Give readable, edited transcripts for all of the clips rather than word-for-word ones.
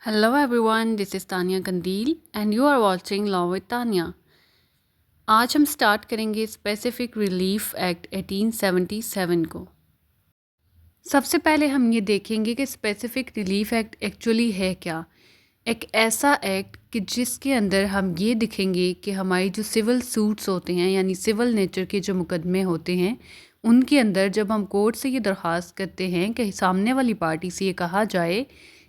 Hello everyone, this is Tania कंदील and you are watching Law with Tania. आज हम start करेंगे स्पेसिफिक रिलीफ एक्ट 1877 को। सबसे पहले हम ये देखेंगे कि स्पेसिफिक रिलीफ एक्ट एक्चुअली है क्या। एक ऐसा एक्ट कि जिसके अंदर हम ये दिखेंगे कि हमारी जो सिविल सूट्स होते हैं यानी सिविल नेचर के जो मुकदमे होते हैं उनके अंदर जब हम कोर्ट से ये दरख्वास्त करते हैं कि सामने वाली पार्टी से ये कहा जाए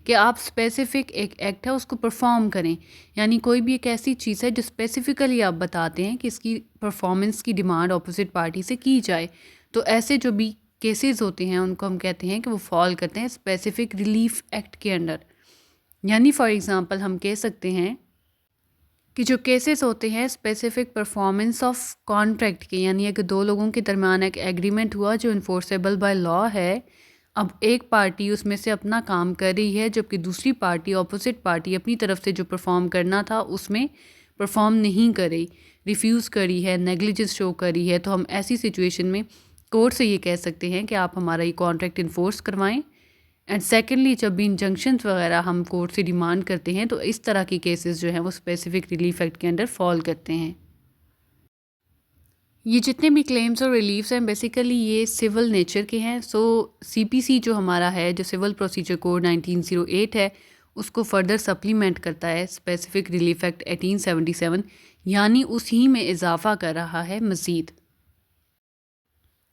कि आप स्पेसिफिक एक एक्ट है उसको परफॉर्म करें, यानी कोई भी एक ऐसी चीज़ है जो स्पेसिफिकली आप बताते हैं कि इसकी परफॉर्मेंस की डिमांड अपोजिट पार्टी से की जाए, तो ऐसे जो भी केसेस होते हैं उनको हम कहते हैं कि वो फॉल करते हैं स्पेसिफिक रिलीफ एक्ट के अंडर। यानी फॉर एग्ज़ाम्पल हम कह सकते हैं कि जो केसेस होते हैं स्पेसिफिक परफॉर्मेंस ऑफ कॉन्ट्रैक्ट के, यानी अगर दो लोगों के दरमियान एक एग्रीमेंट हुआ जो इन्फोर्सेबल बाय लॉ है, अब एक पार्टी उसमें से अपना काम कर रही है जबकि दूसरी पार्टी अपोजिट पार्टी अपनी तरफ से जो परफॉर्म करना था उसमें परफॉर्म नहीं कर रही, रिफ्यूज़ करी है, नेग्लिजेंस शो करी है, तो हम ऐसी सिचुएशन में कोर्ट से ये कह सकते हैं कि आप हमारा ये कॉन्ट्रैक्ट इन्फोर्स करवाएं। एंड सेकेंडली जब भी इंजंक्शंस वगैरह हम कोर्ट से डिमांड करते हैं तो इस तरह की केसेस जो हैं वो स्पेसिफिक रिलीफ एक्ट के अंडर फॉल करते हैं। ये जितने भी क्लेम्स और रिलीफ्स हैं बेसिकली ये सिविल नेचर के हैं। सो सीपीसी जो हमारा है, जो सिविल प्रोसीजर कोड 1908 है, उसको फर्दर सप्लीमेंट करता है स्पेसिफिक रिलीफ एक्ट 1877, यानी उसी में इजाफा कर रहा है मज़ीद।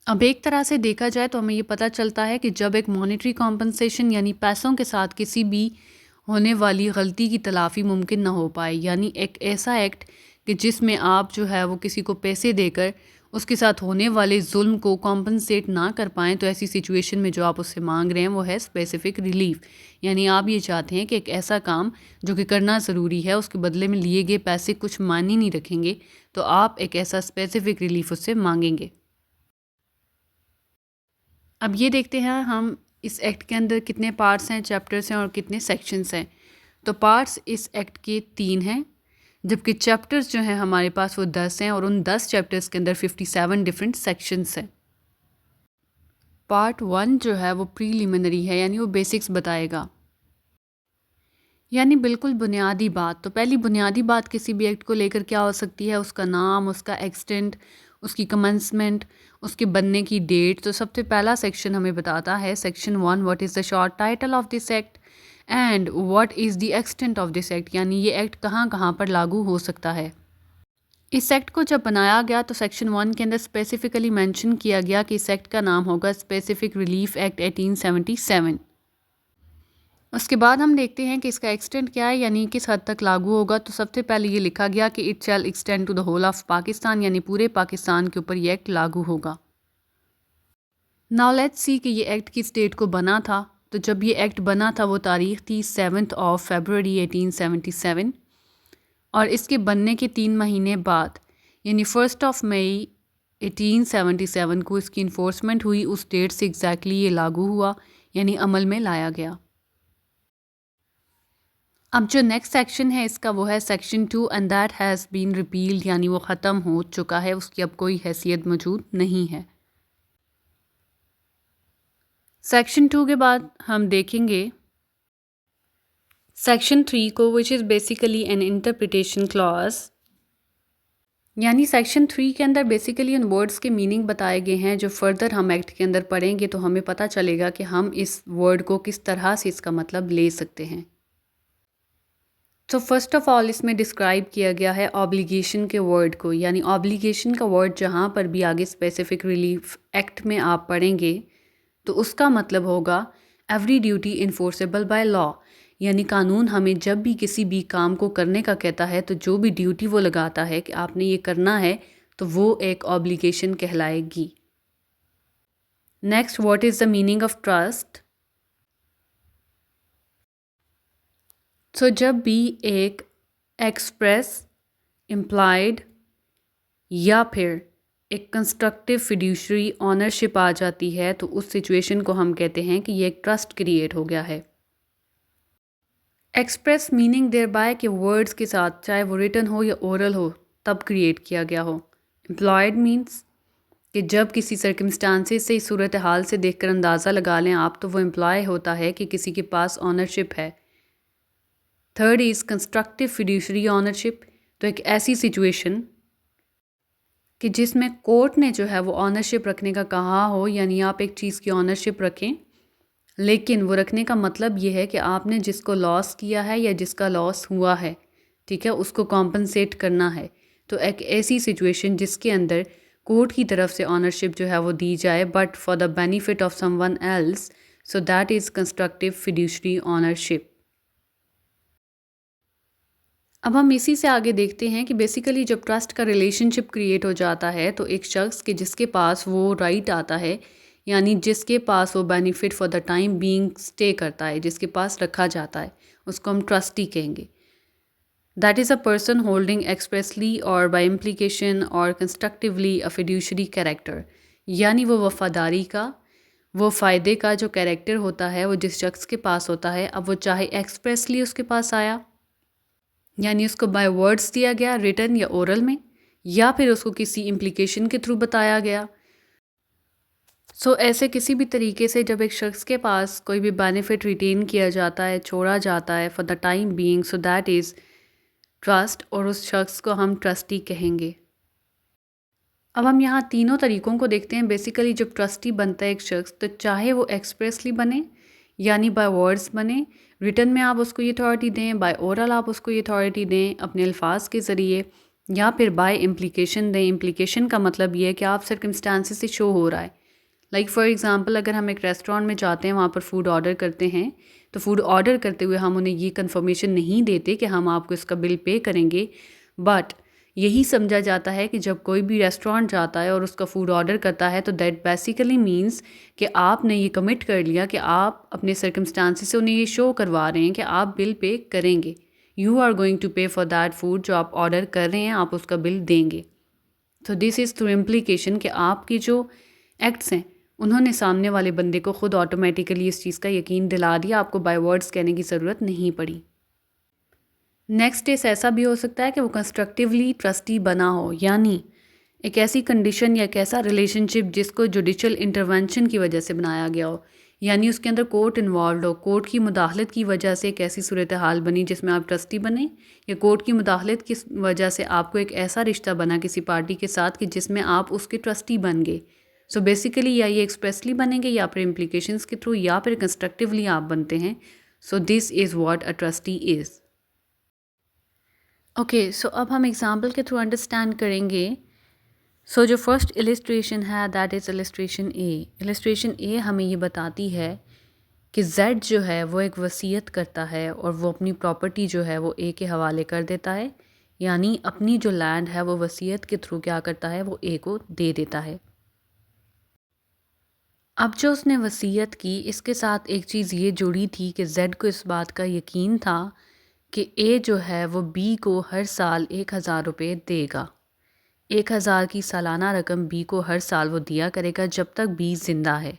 अब एक तरह से देखा जाए तो हमें ये पता चलता है कि जब एक मॉनेटरी कॉम्पनसेशन यानी पैसों के साथ किसी भी होने वाली गलती की तलाफ़ी मुमकिन ना हो पाए, यानी एक ऐसा एक्ट कि जिसमें आप जो है वो किसी को पैसे देकर उसके साथ होने वाले जुल्म को कॉम्पनसेट ना कर पाएँ, तो ऐसी सिचुएशन में जो आप उससे मांग रहे हैं वो है स्पेसिफिक रिलीफ। यानी आप ये चाहते हैं कि एक ऐसा काम जो कि करना ज़रूरी है उसके बदले में लिए गए पैसे कुछ मायने नहीं रखेंगे, तो आप एक ऐसा स्पेसिफिक रिलीफ उससे मांगेंगे। अब ये देखते हैं हम इस एक्ट के अंदर कितने पार्ट्स हैं, चैप्टर्स हैं और कितने सेक्शंस हैं। तो पार्ट्स इस एक्ट के 3 हैं, जबकि चैप्टर्स जो हैं हमारे पास वो 10 हैं और उन 10 चैप्टर्स के अंदर 57 डिफरेंट सेक्शंस हैं। पार्ट 1 जो है वो प्रीलिमिनरी है, यानी वो बेसिक्स बताएगा, यानी बिल्कुल बुनियादी बात। तो पहली बुनियादी बात किसी भी एक्ट को लेकर क्या हो सकती है, उसका नाम, उसका एक्सटेंट, उसकी कमेंसमेंट, उसके बनने की डेट। तो सबसे पहला सेक्शन हमें बताता है section 1, what is the short title of this act and what is the extent of this act, यानी ये एक्ट कहाँ कहाँ पर लागू हो सकता है। इस एक्ट को जब बनाया गया तो सेक्शन 1 के अंदर स्पेसिफिकली मेंशन किया गया कि इस एक्ट का नाम होगा स्पेसिफिक रिलीफ एक्ट 1877। उसके बाद हम देखते हैं कि इसका एक्सटेंट क्या है, यानी किस हद तक लागू होगा। तो सबसे पहले ये लिखा गया कि it shall extend to the whole of Pakistan, यानी पूरे पाकिस्तान के ऊपर ये एक्ट लागू होगा। नाउ लेट्स सी कि ये एक्ट किस डेट को बना था। तो जब ये एक्ट बना था वो तारीख थी 7 फरवरी 1877, और इसके बनने के 3 महीने बाद यानी 1 मई 1877 को इसकी इन्फोर्समेंट हुई। उस डेट से एग्जैक्टली ये लागू हुआ, यानी अमल में लाया गया। अब जो नेक्स्ट सेक्शन है इसका वो है section 2 and that has been repealed, यानी वो ख़त्म हो चुका है, उसकी अब कोई हैसियत मौजूद नहीं है। सेक्शन 2 के बाद हम देखेंगे सेक्शन 3 को, which is basically N interpretation clause. यानी सेक्शन 3 के अंदर बेसिकली उन वर्ड्स के मीनिंग बताए गए हैं जो फर्दर हम एक्ट के अंदर पढ़ेंगे तो हमें पता चलेगा कि हम इस वर्ड को किस तरह से इसका मतलब ले सकते हैं। तो फर्स्ट ऑफ ऑल इसमें डिस्क्राइब किया गया है ऑब्लिगेशन के वर्ड को, यानी ऑब्लिगेशन का वर्ड जहाँ पर भी आगे स्पेसिफिक रिलीफ एक्ट में आप पढ़ेंगे तो उसका मतलब होगा every duty enforceable by law, यानी कानून हमें जब भी किसी भी काम को करने का कहता है तो जो भी ड्यूटी वो लगाता है कि आपने ये करना है तो वो एक ऑब्लिगेशन कहलाएगी। Next, what is the meaning of trust. तो जब भी एक एक्सप्रेस, इम्प्लाइड या फिर एक कंस्ट्रक्टिव फिड्यूशरी ऑनरशिप आ जाती है तो उस सिचुएशन को हम कहते हैं कि ये एक ट्रस्ट क्रिएट हो गया है। एक्सप्रेस मीनिंग देयर बाय के वर्ड्स के साथ, चाहे वो रिटन हो या ओरल हो, तब क्रिएट किया गया हो। एम्प्लॉयड मीन्स कि जब किसी सर्कमस्टांसेस से, सूरत हाल से देखकर अंदाज़ा लगा लें आप, तो वो एम्प्लॉय होता है कि किसी के पास ऑनरशिप है। Third is constructive fiduciary ownership, तो एक ऐसी सिचुएशन कि जिसमें कोर्ट ने जो है वो ऑनरशिप रखने का कहा हो, यानी आप एक चीज़ की ऑनरशिप रखें, लेकिन वो रखने का मतलब ये है कि आपने जिसको लॉस किया है या जिसका लॉस हुआ है, ठीक है, उसको कॉम्पनसेट करना है। तो एक ऐसी सिचुएशन जिसके अंदर कोर्ट की तरफ से ऑनरशिप जो है वो दी जाए, but for the benefit of someone else, so that is constructive fiduciary ownership. अब हम इसी से आगे देखते हैं कि बेसिकली जब ट्रस्ट का रिलेशनशिप क्रिएट हो जाता है तो एक शख्स के जिसके पास वो राइट आता है, यानी जिसके पास वो benefit for the time being stay करता है, जिसके पास रखा जाता है, उसको हम ट्रस्टी कहेंगे। That is a person holding expressly और बाय इम्प्लीकेशन और कंस्ट्रक्टिवली अ फिड्यूशरी कैरेक्टर, यानी वो वफादारी का, वो फ़ायदे का जो कैरेक्टर होता है वो जिस शख्स के पास होता है, अब वो चाहे एक्सप्रेसली उसके पास आया, यानी उसको बाय वर्ड्स दिया गया रिटन या ओरल में, या फिर उसको किसी इम्प्लीकेशन के थ्रू बताया गया। सो ऐसे किसी भी तरीके से जब एक शख्स के पास कोई भी बेनिफिट रिटेन किया जाता है, छोड़ा जाता है for the time being, so that is trust, और उस शख्स को हम ट्रस्टी कहेंगे। अब हम यहाँ तीनों तरीक़ों को देखते हैं। बेसिकली जब ट्रस्टी बनता है एक शख्स, तो चाहे वो एक्सप्रेसली बने, यानी बाय वर्ड्स बने, रिटन में आप उसको ये अथॉरिटी दें, बाय ओरल आप उसको ये अथॉरिटी दें अपने अल्फाज के ज़रिए, या फिर बाय इम्प्लीकेशन दें। इम्प्लीकेशन का मतलब ये है कि आप सर्कमस्टांसिस से शो हो रहा है। लाइक फॉर एग्ज़ाम्पल, अगर हम एक रेस्टोरेंट में जाते हैं, वहाँ पर फ़ूड ऑर्डर करते हैं, तो फ़ूड ऑर्डर करते हुए हम उन्हें ये कन्फर्मेशन नहीं देते कि हम आपको इसका बिल पे करेंगे, बट यही समझा जाता है कि जब कोई भी रेस्टोरेंट जाता है और उसका फ़ूड ऑर्डर करता है, तो दैट बेसिकली मीन्स कि आपने ये कमिट कर लिया कि आप अपने सर्कमस्टांसिस से उन्हें ये शो करवा रहे हैं कि आप बिल पे करेंगे। यू आर गोइंग टू पे फॉर दैट फूड, जो आप ऑर्डर कर रहे हैं आप उसका बिल देंगे। तो दिस इज़ थ्रू इम्प्लीकेशन कि आपकी जो एक्ट्स हैं उन्होंने सामने वाले बंदे को खुद ऑटोमेटिकली इस चीज़ का यकीन दिला दिया, आपको बाय वर्ड्स कहने की ज़रूरत नहीं पड़ी। नेक्स्ट केस ऐसा भी हो सकता है कि वो कंस्ट्रक्टिवली ट्रस्टी बना हो, यानी एक ऐसी कंडीशन या एक ऐसा रिलेशनशिप जिसको जुडिशल इंटरवेंशन की वजह से बनाया गया हो, यानी उसके अंदर कोर्ट इन्वॉल्व हो, कोर्ट की मुदाखलत की वजह से एक ऐसी सूरत हाल बनी जिसमें आप ट्रस्टी बने, या कोर्ट की मुदाखलत की वजह से आपको एक ऐसा रिश्ता बना किसी पार्टी के साथ कि जिसमें आप उसके ट्रस्टी बन गए। सो बेसिकली या ये एक्सप्रेसली बनेंगे या फिर इम्प्लीकेशंस के थ्रू या फिर कंस्ट्रक्टिवली आप बनते हैं। So this is what a trustee is. Okay, so अब हम एग्जाम्पल के थ्रू अंडरस्टैंड करेंगे। सो जो फर्स्ट इलिस्ट्रेशन है that is illustration A. Illustration A हमें ये बताती है कि जेड जो है वो एक वसीयत करता है और वो अपनी प्रॉपर्टी जो है वो ए के हवाले कर देता है, यानी अपनी जो लैंड है वो वसीयत के थ्रू क्या करता है, वो ए को दे देता है। अब जो उसने वसीयत की, इसके साथ एक चीज़ ये जुड़ी थी कि जेड को इस बात का यकीन था कि ए जो है वो बी को हर साल 1,000 रुपये देगा। 1,000 की सालाना रकम बी को हर साल वो दिया करेगा जब तक बी ज़िंदा है।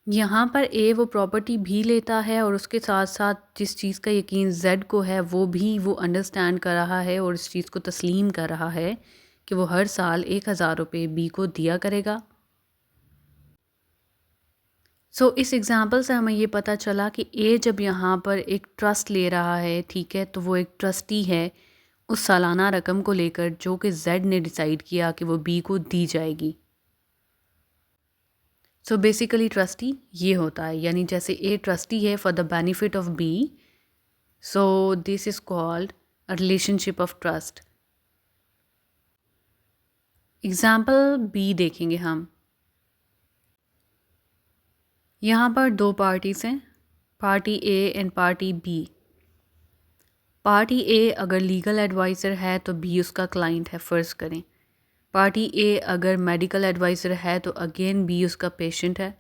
यहाँ पर ए वो प्रॉपर्टी भी लेता है और उसके साथ साथ जिस चीज़ का यकीन जेड को है वो भी वो अंडरस्टैंड कर रहा है और इस चीज़ को तस्लीम कर रहा है कि वो हर साल 1,000 रुपये बी को दिया करेगा। सो इस एग्ज़ाम्पल से हमें ये पता चला कि ए जब यहाँ पर एक ट्रस्ट ले रहा है, ठीक है, तो वो एक ट्रस्टी है उस सालाना रकम को लेकर जो कि जेड ने डिसाइड किया कि वो बी को दी जाएगी। सो बेसिकली ट्रस्टी ये होता है, यानी जैसे ए ट्रस्टी है for the benefit of B, so this is called a relationship of trust. Example B देखेंगे हम। यहाँ पर दो पार्टीज़ हैं, party A and party B. Party A अगर लीगल एडवाइज़र है तो बी उसका क्लाइंट है, फ़र्ज़ करें। पार्टी ए अगर मेडिकल एडवाइज़र है तो अगेन बी उसका पेशेंट है।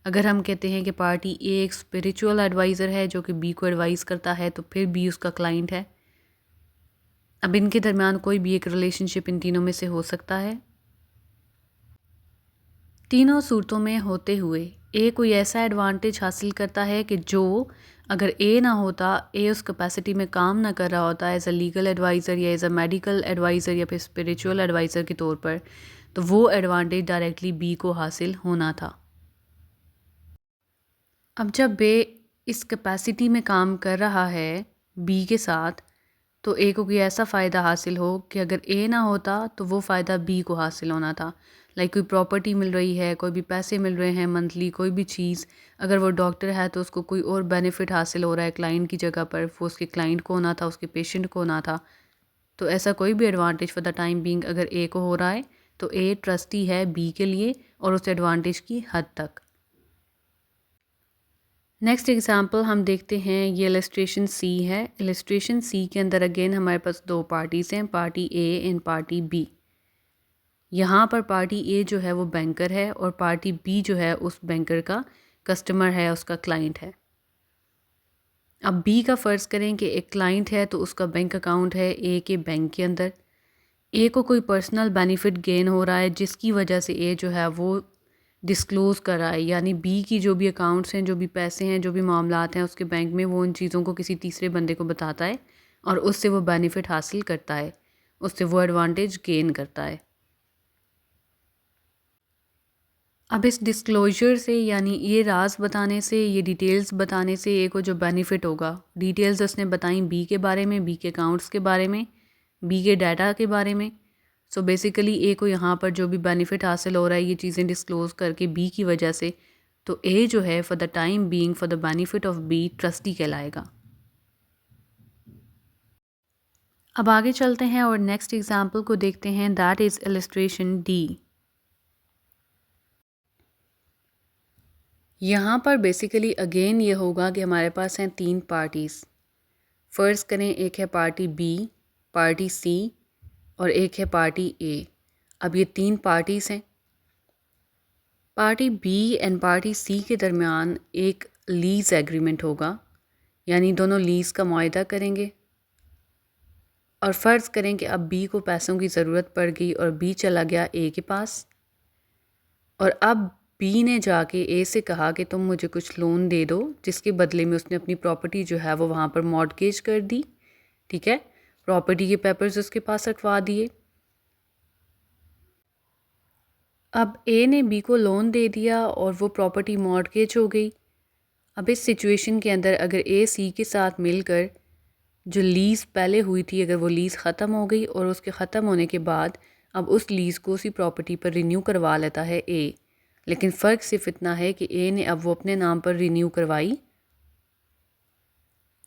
अगर हम कहते हैं कि पार्टी ए एक स्पिरिचुअल एडवाइज़र है जो कि बी को एडवाइस करता है तो फिर बी उसका क्लाइंट है। अब इनके दरमियान कोई भी एक रिलेशनशिप इन तीनों में से हो सकता है। तीनों सूरतों में होते हुए ए कोई ऐसा एडवांटेज हासिल करता है कि जो अगर ए ना होता, ए उस कैपेसिटी में काम ना कर रहा होता एज अ लीगल एडवाइज़र या एज अ मेडिकल एडवाइज़र या फिर स्पिरिचुअल एडवाइज़र के तौर पर, तो वो एडवांटेज डायरेक्टली बी को हासिल होना था। अब जब इस कैपेसिटी में काम कर रहा है बी के साथ, तो ए को कोई ऐसा फ़ायदा हासिल हो कि अगर ए ना होता तो वो फ़ायदा बी को हासिल होना था। लाइक कोई प्रॉपर्टी मिल रही है, कोई भी पैसे मिल रहे हैं मंथली, कोई भी चीज़। अगर वो डॉक्टर है तो उसको कोई और बेनिफिट हासिल हो रहा है क्लाइंट की जगह पर, वो उसके क्लाइंट को होना था, उसके पेशेंट को होना था। तो ऐसा कोई भी advantage for the time being अगर ए को हो रहा है तो ए ट्रस्टी है बी के लिए और उस एडवांटेज की हद तक। नेक्स्ट एग्जांपल हम देखते हैं, ये इलस्ट्रेशन सी है। इलस्ट्रेशन सी के अंदर अगेन हमारे पास दो पार्टीज़ हैं, party A and party B. यहाँ पर पार्टी ए जो है वो बैंकर है और पार्टी बी जो है उस बैंकर का कस्टमर है, उसका क्लाइंट है। अब बी का फ़र्ज़ करें कि एक क्लाइंट है तो उसका बैंक अकाउंट है ए के बैंक के अंदर। ए को कोई पर्सनल बेनिफिट गेन हो रहा है जिसकी वजह से ए जो है वो डिस्क्लोज़ कर रहा है, यानी बी की जो भी अकाउंट्स हैं, जो भी पैसे हैं, जो भी मामलात हैं उसके बैंक में, वो उन चीज़ों को किसी तीसरे बंदे को बताता है और उससे वो बेनिफिट हासिल करता है, उससे वो एडवांटेज गेन करता है। अब इस डिस्क्लोजर से, यानी ये राज बताने से, ये डिटेल्स बताने से ए को जो बेनिफिट होगा, डिटेल्स उसने बताई बी के बारे में, बी के अकाउंट्स के बारे में, बी के डाटा के बारे में। सो बेसिकली ए को यहाँ पर जो भी बेनिफिट हासिल हो रहा है ये चीज़ें डिस्क्लोज करके बी की वजह से, तो ए जो है for the time being for the benefit of B trustee कहलाएगा। अब आगे चलते हैं और नेक्स्ट एग्जाम्पल को देखते हैं, दैट इज़ इलस्ट्रेशन डी। यहाँ पर बेसिकली अगेन ये होगा कि हमारे पास हैं तीन पार्टीज़। फ़र्ज़ करें एक है पार्टी बी, पार्टी सी और एक है पार्टी ए। अब ये तीन पार्टीज़ हैं। पार्टी बी एंड पार्टी सी के दरमियान एक लीज़ एग्रीमेंट होगा, यानी दोनों लीज़ का मुआहदा करेंगे। और फ़र्ज़ करें कि अब बी को पैसों की ज़रूरत पड़ गई और बी चला गया ए के पास, और अब बी ने जाके ए से कहा कि तुम मुझे कुछ लोन दे दो, जिसके बदले में उसने अपनी प्रॉपर्टी जो है वो वहाँ पर मॉर्टगेज कर दी। ठीक है, प्रॉपर्टी के पेपर्स उसके पास रखवा दिए। अब ए ने बी को लोन दे दिया और वो प्रॉपर्टी मॉर्टगेज हो गई। अब इस सिचुएशन के अंदर अगर ए सी के साथ मिलकर जो लीज़ पहले हुई थी, अगर वो लीज़ ख़त्म हो गई और उसके ख़त्म होने के बाद अब उस लीज़ को उसी प्रॉपर्टी पर रिन्यू करवा लेता है ए, लेकिन फ़र्क सिर्फ इतना है कि ए ने अब वो अपने नाम पर रिन्यू करवाई।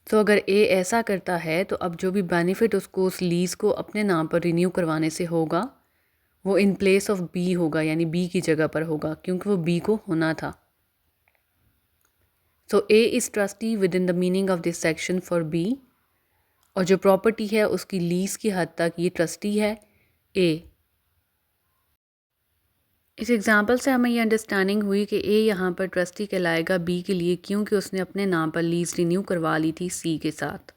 तो अगर ए ऐसा करता है तो अब जो भी बेनिफिट उसको उस लीज़ को अपने नाम पर रिन्यू करवाने से होगा वो इन प्लेस ऑफ बी होगा, यानी बी की जगह पर होगा, क्योंकि वो बी को होना था। So A is trustee within the meaning of this section for B, और जो प्रॉपर्टी है उसकी लीज़ की हद तक ये ट्रस्टी है ए। इस एग्जांपल से हमें ये अंडरस्टैंडिंग हुई कि ए यहाँ पर ट्रस्टी कहलाएगा बी के लिए, क्योंकि उसने अपने नाम पर लीज़ रिन्यू करवा ली थी सी के साथ।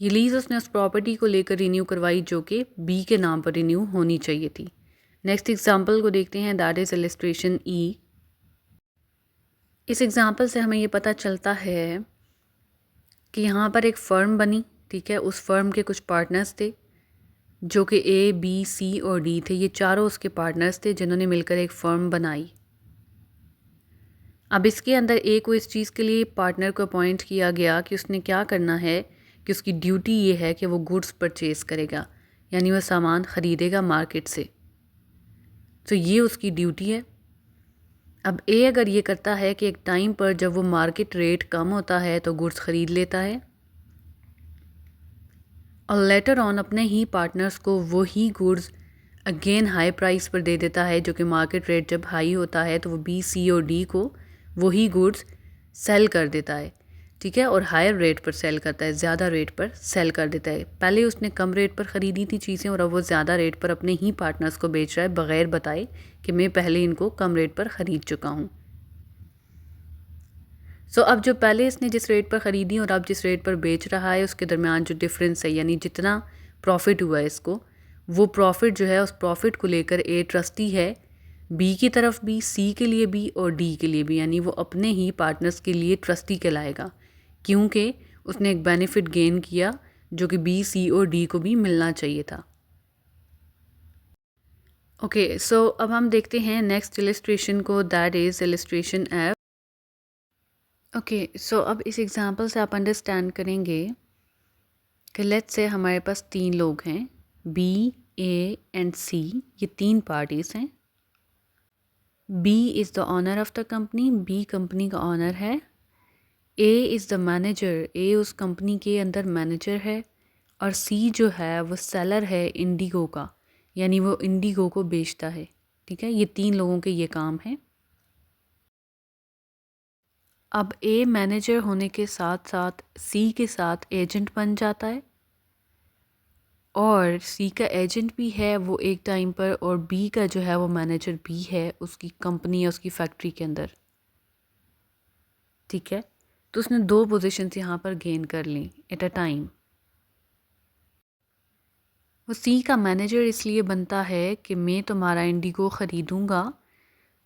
ये लीज़ उसने उस प्रॉपर्टी को लेकर रिन्यू करवाई जो कि बी के नाम पर रिन्यू होनी चाहिए थी। नेक्स्ट एग्जांपल को देखते हैं, दैट इज़ इलस्ट्रेशन ई। इस एग्जांपल से हमें ये पता चलता है कि यहाँ पर एक फ़र्म बनी। ठीक है, उस फर्म के कुछ पार्टनर्स थे जो कि ए बी सी और डी थे। ये चारों उसके पार्टनर्स थे जिन्होंने मिलकर एक फ़र्म बनाई। अब इसके अंदर ए को इस चीज़ के लिए पार्टनर को अपॉइंट किया गया कि उसने क्या करना है कि उसकी ड्यूटी ये है कि वो गुड्स परचेज़ करेगा, यानी वह सामान ख़रीदेगा मार्केट से। तो ये उसकी ड्यूटी है। अब ए अगर ये करता है कि एक टाइम पर जब वो मार्केट रेट कम होता है तो गुड्स ख़रीद लेता है और लेटर ऑन अपने ही पार्टनर्स को वो ही गुड्स अगेन हाई प्राइस पर दे देता है, जो कि मार्केट रेट जब हाई होता है तो वो बी सी और डी को वही गुड्स सेल कर देता है। ठीक है, और हायर रेट पर सेल करता है, ज़्यादा रेट पर सेल कर देता है। पहले उसने कम रेट पर ख़रीदी थी चीज़ें और अब वो ज़्यादा रेट पर अपने ही पार्टनर्स को बेच रहा है बग़ैर बताए कि मैं पहले इनको कम रेट पर ख़रीद चुका हूँ। सो अब जो पहले इसने जिस रेट पर ख़रीदी और अब जिस रेट पर बेच रहा है उसके दरमियान जो डिफरेंस है, यानी जितना प्रॉफिट हुआ है इसको, वो प्रॉफिट जो है उस प्रॉफिट को लेकर ए ट्रस्टी है बी की तरफ भी, सी के लिए भी और डी के लिए भी, यानी वो अपने ही पार्टनर्स के लिए ट्रस्टी कहलाएगा क्योंकि उसने एक बेनिफिट गेन किया जो कि बी सी और डी को भी मिलना चाहिए था। ओके, सो अब हम देखते हैं नेक्स्ट इलस्ट्रेशन को, that is illustration F. Okay, so अब इस एग्जांपल से आप अंडरस्टैंड करेंगे कि लेट्स से हमारे पास तीन लोग हैं, बी, ए एंड सी। ये तीन पार्टीज़ हैं। B is the owner of the company, B company का ऑनर है। A is the manager, A उस कंपनी के अंदर मैनेजर है। और सी जो है वो सेलर है इंडिगो का, यानी वो इंडिगो को बेचता है। ठीक है, ये तीन लोगों के ये काम हैं। अब ए मैनेजर होने के साथ साथ सी के साथ एजेंट बन जाता है, और सी का एजेंट भी है वो एक टाइम पर, और बी का जो है वो मैनेजर भी है उसकी कंपनी या उसकी फैक्ट्री के अंदर। ठीक है, तो उसने दो पोजीशंस यहाँ पर गेन कर ली एट अ टाइम। वो सी का मैनेजर इसलिए बनता है कि मैं तुम्हारा इंडिगो ख़रीदूँगा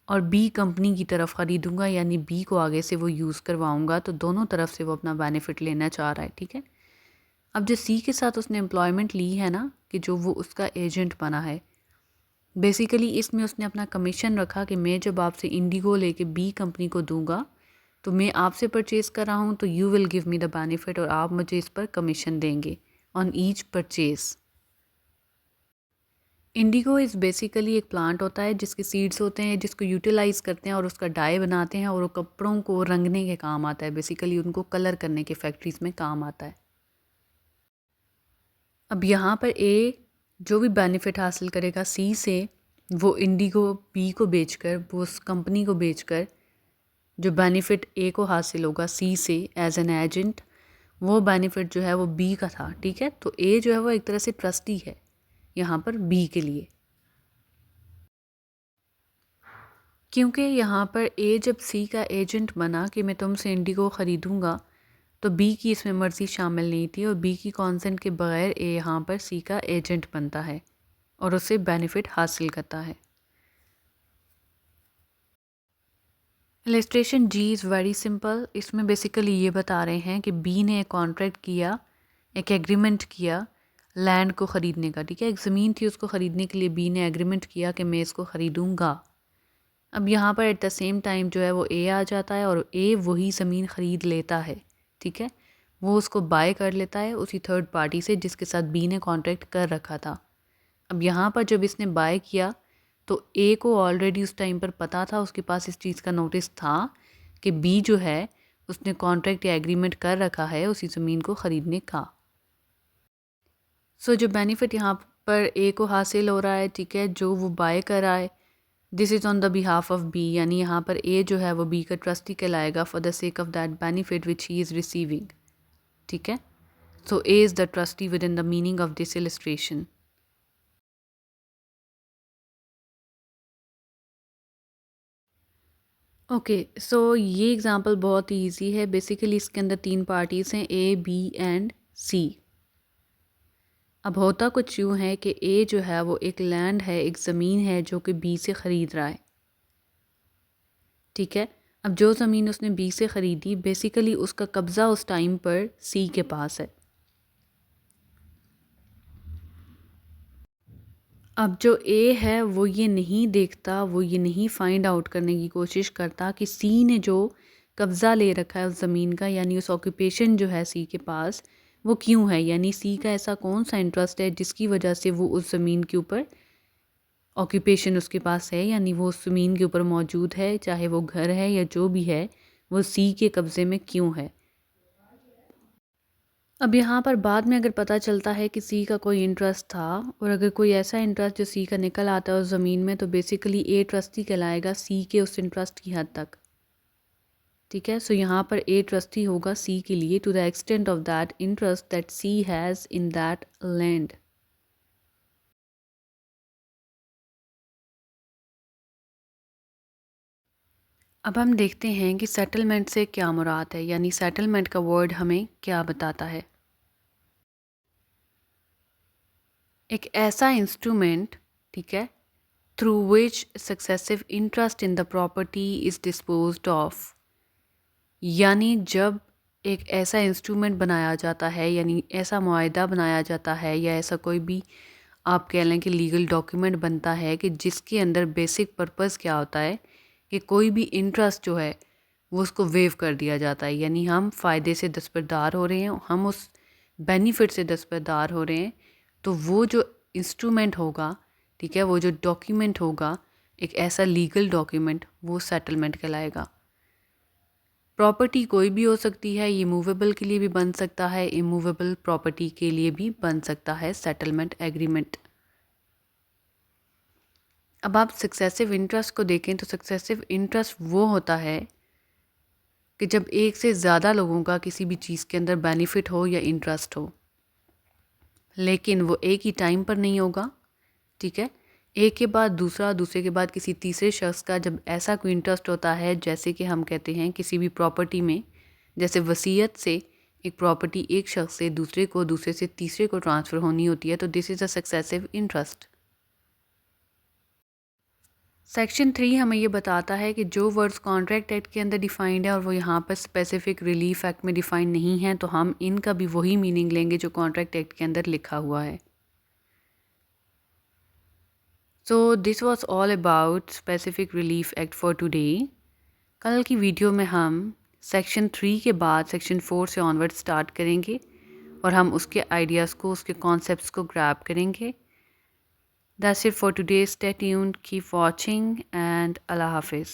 और बी कंपनी की तरफ ख़रीदूँगा, यानी बी को आगे से वो यूज़ करवाऊँगा, तो दोनों तरफ से वो अपना बेनिफिट लेना चाह रहा है। ठीक है, अब जो सी के साथ उसने एम्प्लॉयमेंट ली है ना, कि जो वो उसका एजेंट बना है, बेसिकली इसमें उसने अपना कमीशन रखा कि मैं जब आपसे इंडिगो लेके बी कंपनी को दूंगा तो मैं आपसे परचेज़ कर रहा हूँ, तो you will give me the benefit और आप मुझे इस पर कमीशन देंगे on each purchase. Indigo is basically एक प्लांट होता है जिसके सीड्स होते हैं, जिसको यूटिलाइज़ करते हैं और उसका डाई बनाते हैं, और वो कपड़ों को रंगने के काम आता है, बेसिकली उनको कलर करने के फैक्ट्रीज़ में काम आता है। अब यहाँ पर ए जो भी बेनिफिट हासिल करेगा सी से, वो इंडिगो बी को बेचकर, वो उस कंपनी को बेचकर जो बेनिफिट ए को हासिल होगा सी से एज एन एजेंट, वो बेनिफिट जो है वो बी का था। ठीक है, तो ए जो है वो एक तरह से ट्रस्टी है यहाँ पर बी के लिए, क्योंकि यहाँ पर ए जब सी का एजेंट बना कि मैं तुमसे इंडिगो ख़रीदूँगा, तो बी की इसमें मर्ज़ी शामिल नहीं थी, और बी की कॉन्सेंट के बगैर ए यहाँ पर सी का एजेंट बनता है और उससे बेनिफिट हासिल करता है। Illustration G is very simple. इसमें बेसिकली ये बता रहे हैं कि बी ने एक कॉन्ट्रैक्ट किया, एक एग्रीमेंट किया लैंड को ख़रीदने का। ठीक है, एक ज़मीन थी, उसको ख़रीदने के लिए बी ने एग्रीमेंट किया कि मैं इसको ख़रीदूँगा। अब यहाँ पर एट द सेम टाइम जो है वो ए आ जाता है और ए वही ज़मीन ख़रीद लेता है। ठीक है, वो उसको बाय कर लेता है उसी थर्ड पार्टी से जिसके साथ बी ने कॉन्ट्रैक्ट कर रखा था। अब यहाँ पर जब इसने बाय किया तो ए को ऑलरेडी उस टाइम पर पता था, उसके पास इस चीज़ का नोटिस था कि बी जो है उसने कॉन्ट्रैक्ट या एग्रीमेंट कर रखा है उसी ज़मीन को ख़रीदने का। सो जो बेनिफिट यहाँ पर ए को हासिल हो रहा है, ठीक है, जो वो बाय कर रहा है, this is on the behalf of B, यानी यहाँ पर ए जो है वो बी का ट्रस्टी कहलाएगा for the sake of that benefit which he is receiving. ठीक है, so A is the trustee within the meaning of this illustration. Okay, so ये एग्ज़ाम्पल बहुत ही ईजी है। बेसिकली इसके अंदर तीन पार्टीज़ हैं, ए बी एंड सी। अब होता कुछ यूँ है कि ए जो है वो एक लैंड है, एक ज़मीन है जो कि बी से ख़रीद रहा है। ठीक है, अब जो ज़मीन उसने बी से ख़रीदी, बेसिकली उसका कब्ज़ा उस टाइम पर सी के पास है। अब जो ए है वो ये नहीं देखता, वो ये नहीं फाइंड आउट करने की कोशिश करता कि सी ने जो कब्ज़ा ले रखा है उस ज़मीन का, यानी उस ऑक्यूपेशन जो है सी के पास, वो क्यों है, यानी सी का ऐसा कौन सा इंटरेस्ट है जिसकी वजह से वो उस ज़मीन के ऊपर ऑक्यूपेशन उसके पास है, यानी वो उस ज़मीन के ऊपर मौजूद है, चाहे वो घर है या जो भी है, वो सी के कब्ज़े में क्यों है। अब यहाँ पर बाद में अगर पता चलता है कि सी का कोई इंटरेस्ट था, और अगर कोई ऐसा इंटरेस्ट जो सी का निकल आता है उस ज़मीन में, तो बेसिकली ए ट्रस्टी कहलाएगा सी के उस इंटरेस्ट की हद तक। ठीक है, सो यहाँ पर ए ट्रस्टी होगा सी के लिए to the extent of that interest that C has in that land. अब हम देखते हैं कि सेटलमेंट से क्या मुराद है, यानी सेटलमेंट का वर्ड हमें क्या बताता है। एक ऐसा इंस्ट्रूमेंट, ठीक है, through which successive interest in the property is disposed of, यानी जब एक ऐसा इंस्ट्रूमेंट बनाया जाता है, यानी ऐसा मुआहदा बनाया जाता है, या ऐसा कोई भी आप कह लें कि लीगल डॉक्यूमेंट बनता है कि जिसके अंदर बेसिक पर्पस क्या होता है कि कोई भी इंटरेस्ट जो है वो उसको वेव कर दिया जाता है, यानी हम फ़ायदे से दस्तबरदार हो रहे हैं, हम उस बेनिफिट से दस्तबरदार हो रहे हैं, तो वो जो इंस्ट्रूमेंट होगा, ठीक है, वो जो डॉक्यूमेंट होगा, एक ऐसा लीगल डॉक्यूमेंट, वो सेटलमेंट कहलाएगा। प्रॉपर्टी कोई भी हो सकती है, ये मूवेबल के लिए भी बन सकता है, इमूवेबल प्रॉपर्टी के लिए भी बन सकता है सेटलमेंट एग्रीमेंट। अब आप सक्सेसिव इंटरेस्ट को देखें तो सक्सेसिव इंटरेस्ट वो होता है कि जब एक से ज़्यादा लोगों का किसी भी चीज़ के अंदर बेनिफिट हो या इंटरेस्ट हो, लेकिन वो एक ही टाइम पर नहीं होगा, ठीक है, एक के बाद दूसरा, दूसरे के बाद किसी तीसरे शख्स का जब ऐसा कोई इंटरेस्ट होता है, जैसे कि हम कहते हैं किसी भी प्रॉपर्टी में, जैसे वसीयत से एक प्रॉपर्टी एक शख्स से दूसरे को, दूसरे से तीसरे को ट्रांसफ़र होनी होती है, तो this is a successive interest. Section 3 हमें ये बताता है कि जो वर्ड्स कॉन्ट्रैक्ट एक्ट के अंदर डिफाइंड है और वो यहाँ पर स्पेसिफिक रिलीफ एक्ट में डिफाइंड नहीं है, तो हम इनका भी वही मीनिंग लेंगे जो कॉन्ट्रैक्ट एक्ट के अंदर लिखा हुआ है। So this was all about specific relief act for today. कल की वीडियो में हम सेक्शन 3 के बाद सेक्शन 4 से ऑनवर्ड स्टार्ट करेंगे और हम उसके आइडियाज़ को, उसके कॉन्सेप्ट्स को ग्रैब करेंगे। That's it for today. Stay tuned, keep watching, and Allah Hafiz.